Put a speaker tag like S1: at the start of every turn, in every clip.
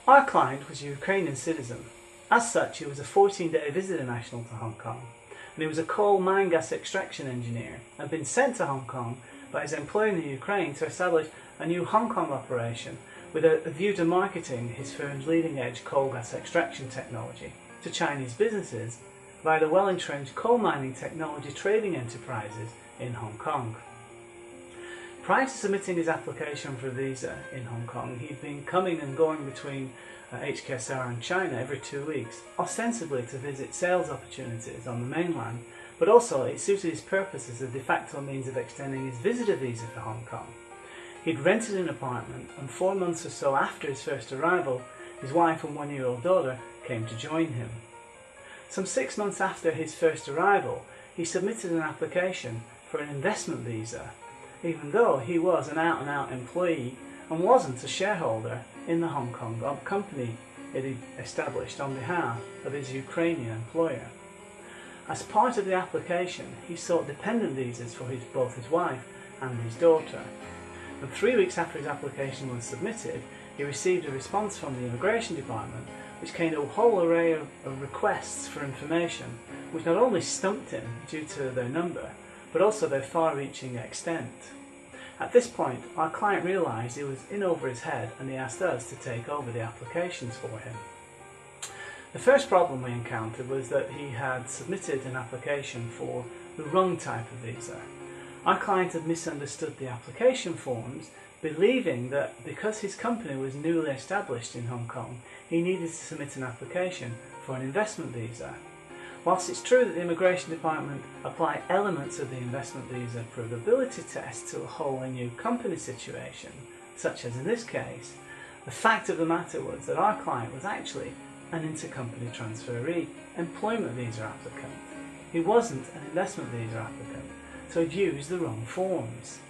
S1: Our client was a Ukrainian citizen. As such, he was a 14-day visitor national to Hong Kong, and he was a coal mine gas extraction engineer and had been sent to Hong Kong by his employer in the Ukraine to establish a new Hong Kong operation with a view to marketing his firm's leading-edge coal gas extraction technology to Chinese businesses via the well-entrenched coal mining technology trading enterprises in Hong Kong. Prior to submitting his application for a visa in Hong Kong, he'd been coming and going between HKSR and China every 2 weeks, ostensibly to visit sales opportunities on the mainland, but also it suited his purpose as a de facto means of extending his visitor visa for Hong Kong. He'd rented an apartment, and 4 months or so after his first arrival, his wife and 1-year-old daughter came to join him. Some 6 months after his first arrival, he submitted an application for an investment visa, even though he was an out-and-out employee and wasn't a shareholder in the Hong Kong company it had established on behalf of his Ukrainian employer. As part of the application, he sought dependent visas for both his wife and his daughter. And 3 weeks after his application was submitted, he received a response from the Immigration Department which contained a whole array of requests for information, which not only stumped him due to their number, but also their far-reaching extent. At this point, our client realised he was in over his head, and he asked us to take over the applications for him. The first problem we encountered was that he had submitted an application for the wrong type of visa. Our client had misunderstood the application forms, believing that because his company was newly established in Hong Kong, he needed to submit an application for an investment visa. Whilst it's true that the Immigration Department apply elements of the investment visa provability test to a whole new company situation, such as in this case, the fact of the matter was that our client was actually an intercompany transferee employment visa applicant. He wasn't an investment visa applicant, so he'd used the wrong forms.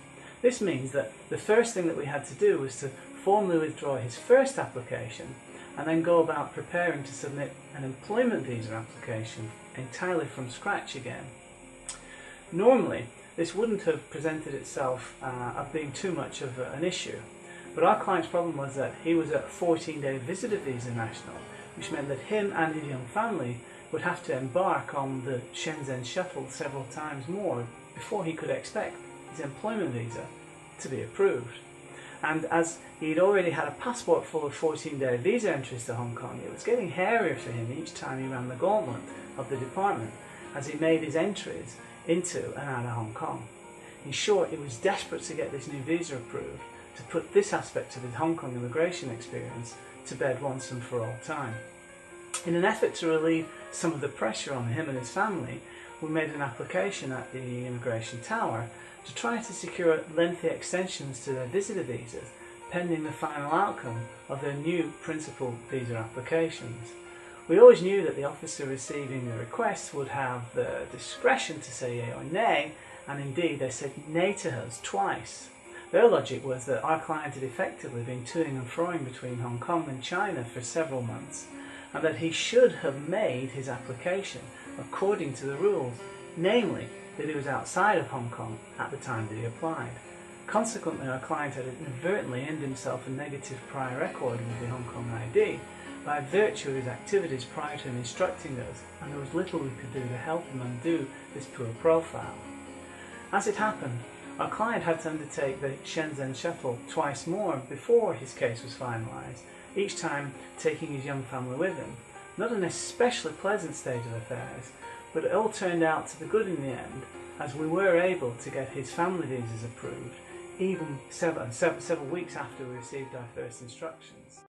S1: This means that the first thing that we had to do was to formally withdraw his first application and then go about preparing to submit an employment visa application entirely from scratch again. Normally, this wouldn't have presented itself as being too much of an issue, but our client's problem was that he was a 14-day visitor visa national, which meant that him and his young family would have to embark on the Shenzhen shuttle several times more before he could expect his employment visa to be approved. And as he'd already had a passport full of 14-day visa entries to Hong Kong, it was getting hairier for him each time he ran the gauntlet of the department as he made his entries into and out of Hong Kong. In short, he was desperate to get this new visa approved to put this aspect of his Hong Kong immigration experience to bed once and for all time. In an effort to relieve some of the pressure on him and his family, we made an application at the Immigration Tower to try to secure lengthy extensions to their visitor visas pending the final outcome of their new principal visa applications. We always knew that the officer receiving the request would have the discretion to say yea or nay, and indeed they said nay to us twice. Their logic was that our client had effectively been toing and froing between Hong Kong and China for several months, and that he should have made his application according to the rules, namely that he was outside of Hong Kong at the time that he applied. Consequently, our client had inadvertently earned himself a negative prior record with the Hong Kong ID by virtue of his activities prior to him instructing us, and there was little we could do to help him undo this poor profile. As it happened, our client had to undertake the Shenzhen shuttle twice more before his case was finalised, each time taking his young family with him. Not an especially pleasant state of affairs, but it all turned out to the good in the end, as we were able to get his family visas approved, even several weeks after we received our first instructions.